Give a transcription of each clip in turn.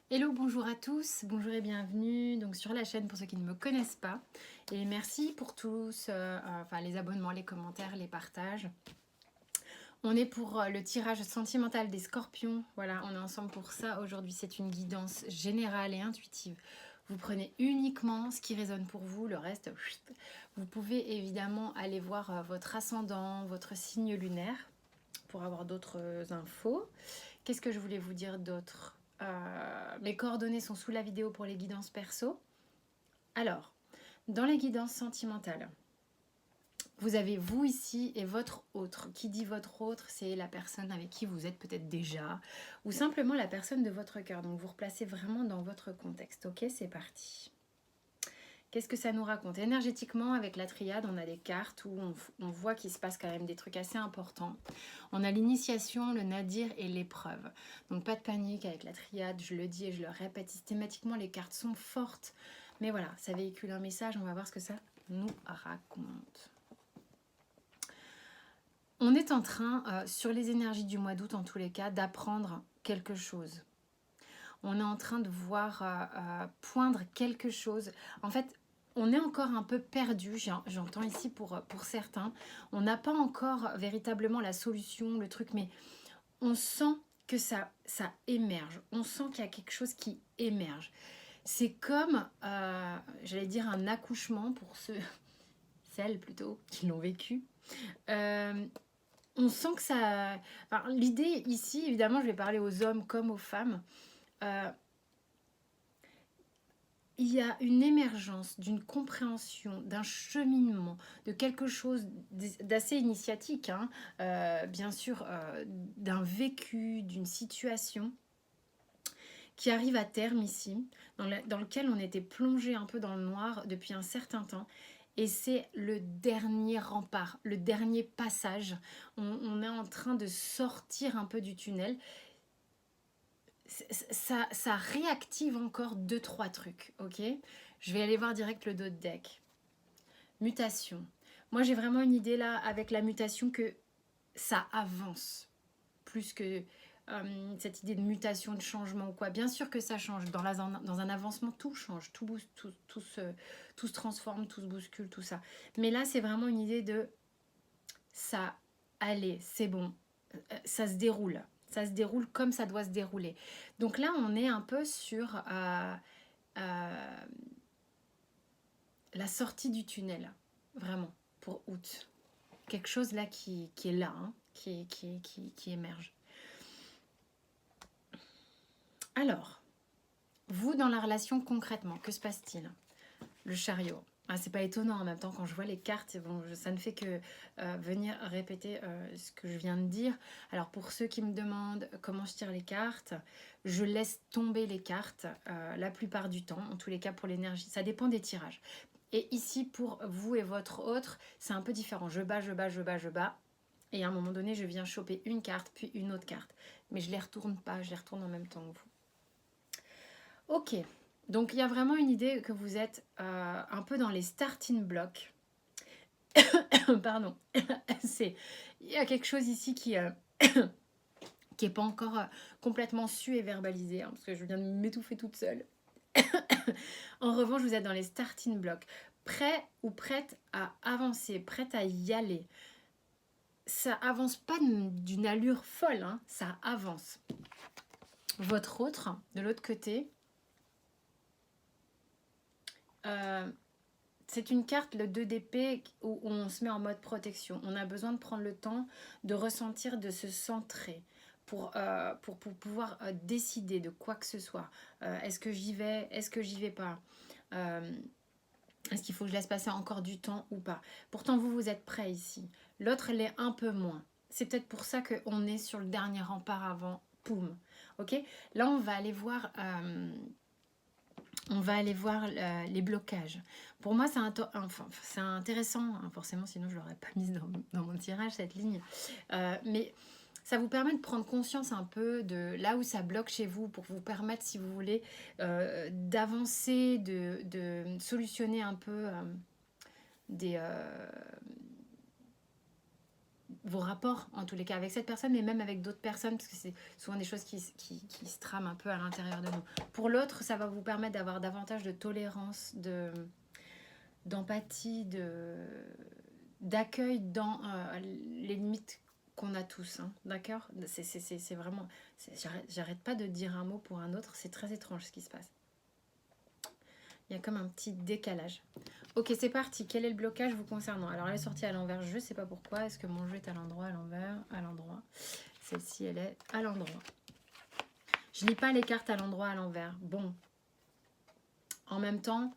Hello, bonjour à tous, bonjour et bienvenue donc sur la chaîne pour ceux qui ne me connaissent pas. Et merci pour tous, les abonnements, les commentaires, les partages. On est pour le tirage sentimental des scorpions. Voilà, on est ensemble pour ça. Aujourd'hui, c'est une guidance générale et intuitive. Vous prenez uniquement ce qui résonne pour vous, le reste, vous pouvez évidemment aller voir votre ascendant, votre signe lunaire pour avoir d'autres infos. Qu'est-ce que je voulais vous dire d'autre? Mes coordonnées sont sous la vidéo pour les guidances perso. Alors, dans les guidances sentimentales, vous avez vous ici et votre autre. Qui dit votre autre, c'est la personne avec qui vous êtes peut-être déjà, ou simplement la personne de votre cœur. Donc vous replacez vraiment dans votre contexte. Ok, c'est parti. Qu'est-ce que ça nous raconte? Énergétiquement, avec la triade, on a des cartes où on voit qu'il se passe quand même des trucs assez importants. On a l'initiation, le nadir et l'épreuve. Donc pas de panique avec la triade, je le dis et je le répète systématiquement, les cartes sont fortes. Mais voilà, ça véhicule un message, on va voir ce que ça nous raconte. On est en train, sur les énergies du mois d'août en tous les cas, d'apprendre quelque chose. On est en train de voir poindre quelque chose. En fait, on est encore un peu perdu, j'entends ici pour certains. On n'a pas encore véritablement la solution, le truc, mais on sent que ça émerge. On sent qu'il y a quelque chose qui émerge. C'est comme, j'allais dire, un accouchement pour celles plutôt, qui l'ont vécu. On sent que ça... Enfin, l'idée ici, évidemment, je vais parler aux hommes comme aux femmes. Il y a une émergence d'une compréhension, d'un cheminement, de quelque chose d'assez initiatique, hein, bien sûr, d'un vécu, d'une situation qui arrive à terme ici, dans lequel on était plongé un peu dans le noir depuis un certain temps. Et c'est le dernier rempart, le dernier passage. On est en train de sortir un peu du tunnel. Ça réactive encore 2-3 trucs, ok? Je vais aller voir direct le dos de deck. Mutation. Moi, j'ai vraiment une idée là, avec la mutation, que ça avance. Plus que cette idée de mutation, de changement ou quoi. Bien sûr que ça change. Dans un avancement, tout change. Tout bouge, tout se transforme, tout se bouscule, tout ça. Mais là, c'est vraiment une idée de ça, allez, c'est bon. Ça se déroule. Ça se déroule comme ça doit se dérouler. Donc là, on est un peu sur la sortie du tunnel, vraiment, pour août. Quelque chose là qui est là, hein, qui émerge. Alors, vous, dans la relation concrètement, que se passe-t-il? Le chariot. C'est pas étonnant en même temps quand je vois les cartes, bon, ça ne fait que venir répéter ce que je viens de dire. Alors pour ceux qui me demandent comment je tire les cartes, je laisse tomber les cartes la plupart du temps, en tous les cas pour l'énergie. Ça dépend des tirages. Et ici pour vous et votre autre, c'est un peu différent. Je bats, je bats, je bats, je bats. Et à un moment donné, je viens choper une carte, puis une autre carte. Mais je les retourne pas, je les retourne en même temps que vous. Ok, donc il y a vraiment une idée que vous êtes un peu dans les starting blocks. Pardon, il y a quelque chose ici qui n'est pas encore complètement su et verbalisé, hein, parce que je viens de m'étouffer toute seule. En revanche, vous êtes dans les starting blocks, prêt ou prête à avancer, prête à y aller. Ça avance pas d'une allure folle, hein, ça avance. Votre autre, de l'autre côté, c'est une carte, le 2 d'épée, où on se met en mode protection. On a besoin de prendre le temps de ressentir, de se centrer pour pouvoir décider de quoi que ce soit. Est-ce que j'y vais? Est-ce que j'y vais pas? Est-ce qu'il faut que je laisse passer encore du temps ou pas? Pourtant, vous êtes prêt ici. L'autre, elle est un peu moins. C'est peut-être pour ça qu'on est sur le dernier rempart avant. Poum. Ok? Là, on va aller voir... les blocages. Pour moi, c'est intéressant, hein, forcément, sinon je ne l'aurais pas mise dans mon tirage, cette ligne. Mais ça vous permet de prendre conscience un peu de là où ça bloque chez vous, pour vous permettre, si vous voulez, d'avancer, de solutionner un peu des vos rapports, en tous les cas, avec cette personne, mais même avec d'autres personnes, parce que c'est souvent des choses qui se trament un peu à l'intérieur de nous. Pour l'autre, ça va vous permettre d'avoir davantage de tolérance, d'empathie, d'accueil dans les limites qu'on a tous, hein, d'accord. C'est vraiment... J'arrête pas de dire un mot pour un autre, c'est très étrange ce qui se passe. Il y a comme un petit décalage. Ok, c'est parti. Quel est le blocage vous concernant? Alors, elle est sortie à l'envers, je ne sais pas pourquoi. Est-ce que mon jeu est à l'endroit, à l'envers, à l'endroit? Celle-ci, elle est à l'endroit. Je lis pas les cartes à l'endroit, à l'envers. Bon. En même temps,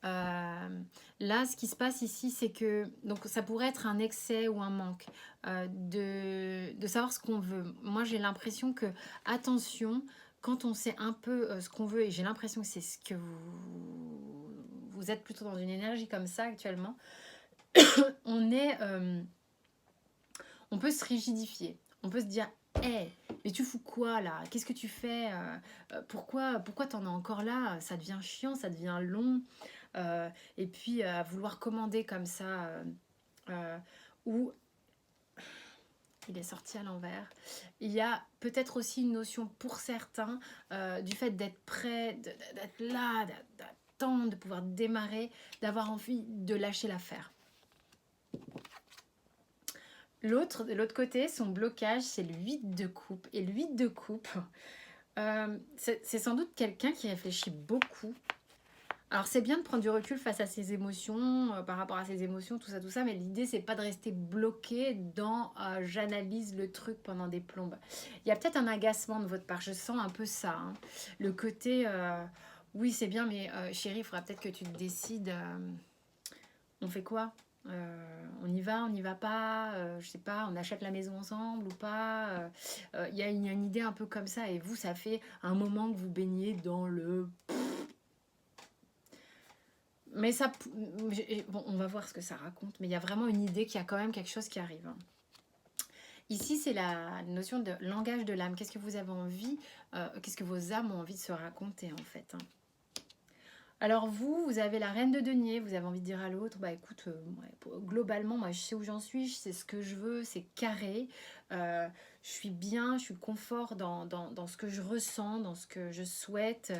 là, ce qui se passe ici, c'est que... Donc, ça pourrait être un excès ou un manque de savoir ce qu'on veut. Moi, j'ai l'impression que... Attention, quand on sait un peu ce qu'on veut, et j'ai l'impression que c'est ce que vous êtes plutôt dans une énergie comme ça actuellement, on peut se rigidifier. On peut se dire, hé, mais tu fous quoi là? Qu'est-ce que tu fais? Pourquoi t'en es encore là? Ça devient chiant, ça devient long. Et puis, vouloir commander comme ça, ou il est sorti à l'envers. Il y a peut-être aussi une notion pour certains du fait d'être prêt, d'être là, d'attendre, de pouvoir démarrer, d'avoir envie de lâcher l'affaire. De l'autre côté, son blocage, c'est le 8 de coupe. Et le 8 de coupe, c'est sans doute quelqu'un qui réfléchit beaucoup. Alors, c'est bien de prendre du recul face à ses émotions, par rapport à ses émotions, tout ça, mais l'idée, c'est pas de rester bloqué dans j'analyse le truc pendant des plombes. Il y a peut-être un agacement de votre part, je sens un peu ça. Hein. Le côté, oui, c'est bien, mais chérie, il faudra peut-être que tu te décides. On fait quoi? On y va pas, je sais pas, on achète la maison ensemble ou pas. Il y a une idée un peu comme ça, et vous, ça fait un moment que vous baignez dans le... Mais ça... Bon, on va voir ce que ça raconte, mais il y a vraiment une idée qu'il y a quand même quelque chose qui arrive. Ici, c'est la notion de langage de l'âme. Qu'est-ce que vous avez envie, qu'est-ce que vos âmes ont envie de se raconter, en fait, hein. Alors vous avez la reine de denier, vous avez envie de dire à l'autre, bah écoute, globalement, moi je sais où j'en suis, je sais ce que je veux, c'est carré, je suis bien, je suis confort dans ce que je ressens, dans ce que je souhaite.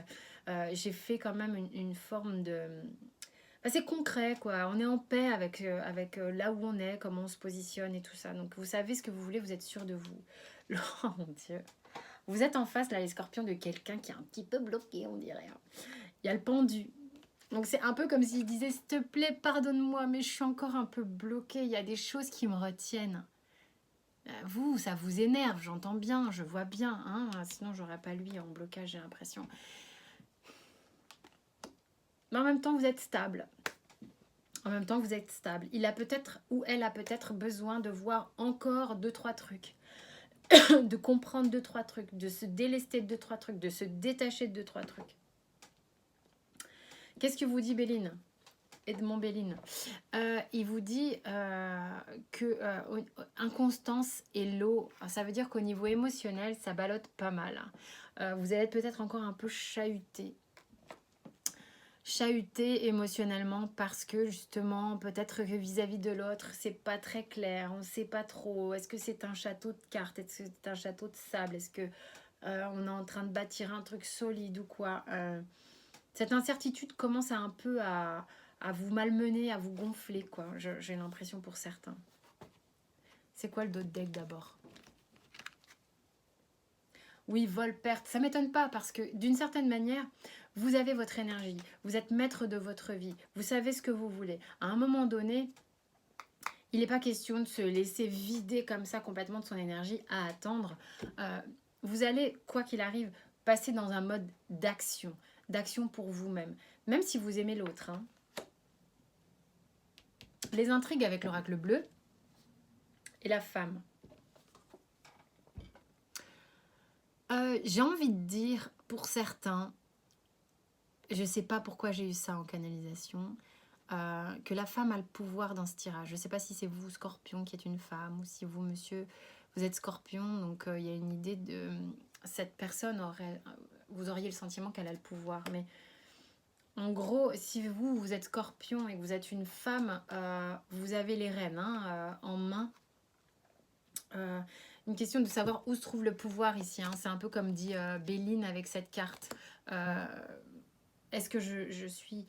J'ai fait quand même une forme de... Enfin, c'est concret, quoi, on est en paix avec, là où on est, comment on se positionne et tout ça. Donc vous savez ce que vous voulez, vous êtes sûr de vous. Oh mon Dieu. Vous êtes en face, là, les scorpions, de quelqu'un qui est un petit peu bloqué, on dirait, hein. Il y a le pendu. Donc c'est un peu comme s'il disait, s'il te plaît, pardonne-moi, mais je suis encore un peu bloquée. Il y a des choses qui me retiennent. Vous, ça vous énerve, j'entends bien, je vois bien. Hein, sinon, j'aurais pas lui en blocage, j'ai l'impression. Mais en même temps, vous êtes stable. En même temps, vous êtes stable. Il a peut-être, ou elle a peut-être besoin de voir encore 2-3 trucs. De comprendre 2-3 trucs. De se délester de 2-3 trucs. De se détacher de 2-3 trucs. Qu'est-ce que vous dit Béline? Edmond Béline, il vous dit que inconstance et l'eau, ça veut dire qu'au niveau émotionnel, ça ballotte pas mal. Vous allez être peut-être encore un peu chahuté émotionnellement parce que justement, peut-être que vis-à-vis de l'autre, c'est pas très clair, on sait pas trop. Est-ce que c'est un château de cartes? Est-ce que c'est un château de sable? Est-ce que on est en train de bâtir un truc solide ou quoi? Cette incertitude commence un peu à vous malmener, à vous gonfler, quoi. J'ai l'impression pour certains. C'est quoi le dos de deck d'abord? Oui, vol, perte. Ça m'étonne pas parce que d'une certaine manière, vous avez votre énergie. Vous êtes maître de votre vie. Vous savez ce que vous voulez. À un moment donné, il n'est pas question de se laisser vider comme ça complètement de son énergie à attendre. Vous allez, quoi qu'il arrive, passer dans un mode d'action. D'action pour vous-même. Même si vous aimez l'autre, hein. Les intrigues avec l'oracle bleu et la femme. J'ai envie de dire, pour certains, je ne sais pas pourquoi j'ai eu ça en canalisation, que la femme a le pouvoir dans ce tirage. Je ne sais pas si c'est vous, Scorpion, qui êtes une femme, ou si vous, monsieur, vous êtes Scorpion. Donc, il y a une idée de... Cette personne aurait... Vous auriez le sentiment qu'elle a le pouvoir, mais... En gros, si vous êtes Scorpion et que vous êtes une femme, vous avez les rênes en main. Une question de savoir où se trouve le pouvoir ici. Hein. C'est un peu comme dit Béline avec cette carte. Est-ce que je suis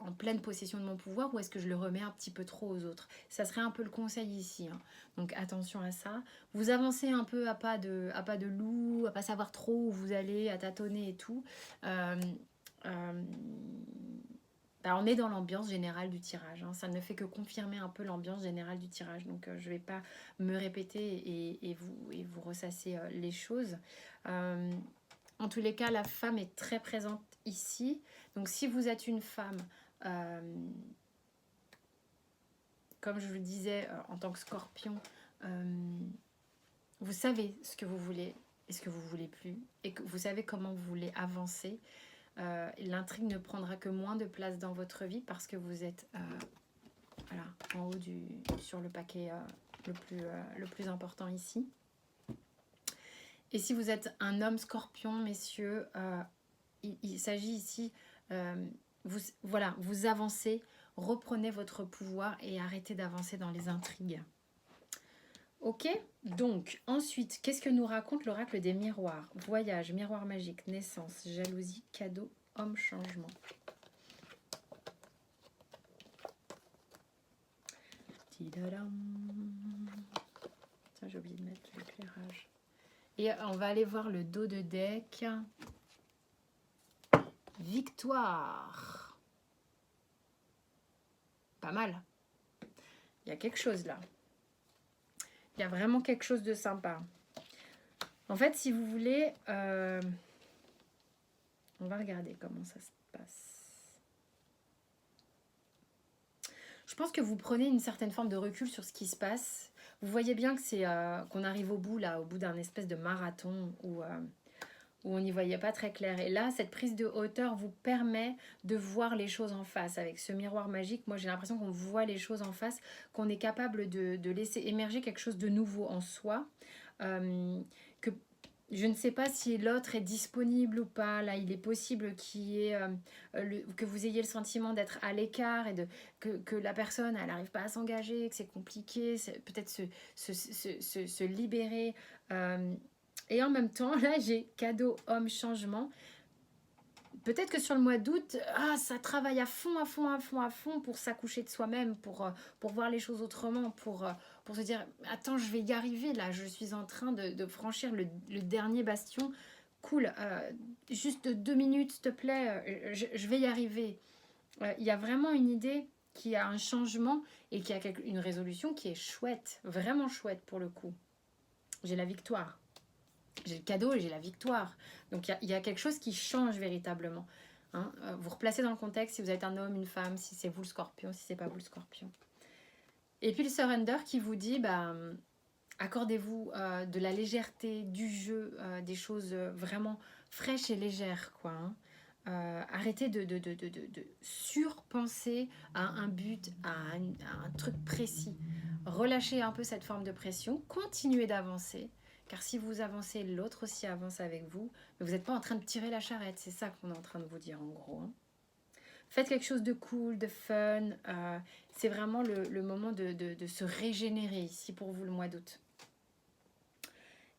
en pleine possession de mon pouvoir ou est-ce que je le remets un petit peu trop aux autres? Ça serait un peu le conseil ici. Hein. Donc attention à ça. Vous avancez un peu à pas de loup, à pas savoir trop où vous allez, à tâtonner et tout. Euh, bah, on est dans l'ambiance générale du tirage. Hein. Ça ne fait que confirmer un peu l'ambiance générale du tirage. Donc je ne vais pas me répéter et vous ressasser les choses. En tous les cas, la femme est très présente ici. Donc si vous êtes une femme, comme je vous le disais en tant que scorpion, vous savez ce que vous voulez et ce que vous voulez plus. Et que vous savez comment vous voulez avancer. L'intrigue ne prendra que moins de place dans votre vie parce que vous êtes voilà, en haut sur le paquet le plus important ici. Et si vous êtes un homme scorpion, messieurs, il s'agit ici, vous avancez, reprenez votre pouvoir et arrêtez d'avancer dans les intrigues. Ok, donc ensuite, qu'est-ce que nous raconte l'oracle des miroirs? Voyage, miroir magique, naissance, jalousie, cadeau, homme, changement. Tiens, j'ai oublié de mettre l'éclairage. Et on va aller voir le dos de deck. Victoire. Pas mal. Il y a quelque chose là. Il y a vraiment quelque chose de sympa. En fait, si vous voulez, on va regarder comment ça se passe. Je pense que vous prenez une certaine forme de recul sur ce qui se passe. Vous voyez bien que c'est qu'on arrive au bout d'un espèce de marathon où on n'y voyait pas très clair. Et là, cette prise de hauteur vous permet de voir les choses en face. Avec ce miroir magique, moi j'ai l'impression qu'on voit les choses en face, qu'on est capable de laisser émerger quelque chose de nouveau en soi. Que je ne sais pas si l'autre est disponible ou pas. Là, il est possible que vous ayez le sentiment d'être à l'écart et que la personne, elle n'arrive pas à s'engager, que c'est compliqué, peut-être se libérer. Et en même temps, là, j'ai cadeau, homme, changement. Peut-être que sur le mois d'août, ça travaille à fond pour s'accoucher de soi-même, pour voir les choses autrement, pour se dire, attends, je vais y arriver, là, je suis en train de franchir le dernier bastion. Cool, juste 2 minutes, s'il te plaît, je vais y arriver. Il y a vraiment une idée qui a un changement et qui a une résolution qui est chouette, vraiment chouette pour le coup. J'ai la victoire. J'ai le cadeau et j'ai la victoire. Donc il y a quelque chose qui change véritablement. Hein, vous replacez dans le contexte si vous êtes un homme, une femme, si c'est vous le scorpion, si c'est pas vous le scorpion. Et puis le surrender qui vous dit, accordez-vous de la légèreté, du jeu, des choses vraiment fraîches et légères, quoi. Hein. Arrêtez de surpenser à un but, à un truc précis. Relâchez un peu cette forme de pression, continuez d'avancer. Car si vous avancez, l'autre aussi avance avec vous. Mais vous n'êtes pas en train de tirer la charrette. C'est ça qu'on est en train de vous dire en gros. Hein. Faites quelque chose de cool, de fun. C'est vraiment le moment de se régénérer ici pour vous le mois d'août.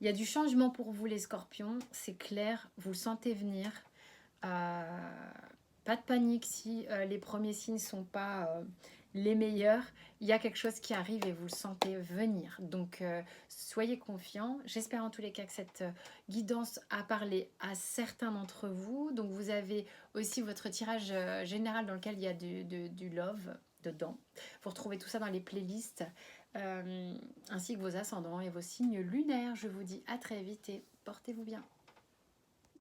Il y a du changement pour vous les scorpions. C'est clair, vous le sentez venir. Pas de panique si les premiers signes ne sont pas les meilleurs. Il y a quelque chose qui arrive et vous le sentez venir. Donc, soyez confiants. J'espère en tous les cas que cette guidance a parlé à certains d'entre vous. Donc, vous avez aussi votre tirage général dans lequel il y a du love dedans. Vous retrouvez tout ça dans les playlists, ainsi que vos ascendants et vos signes lunaires. Je vous dis à très vite et portez-vous bien.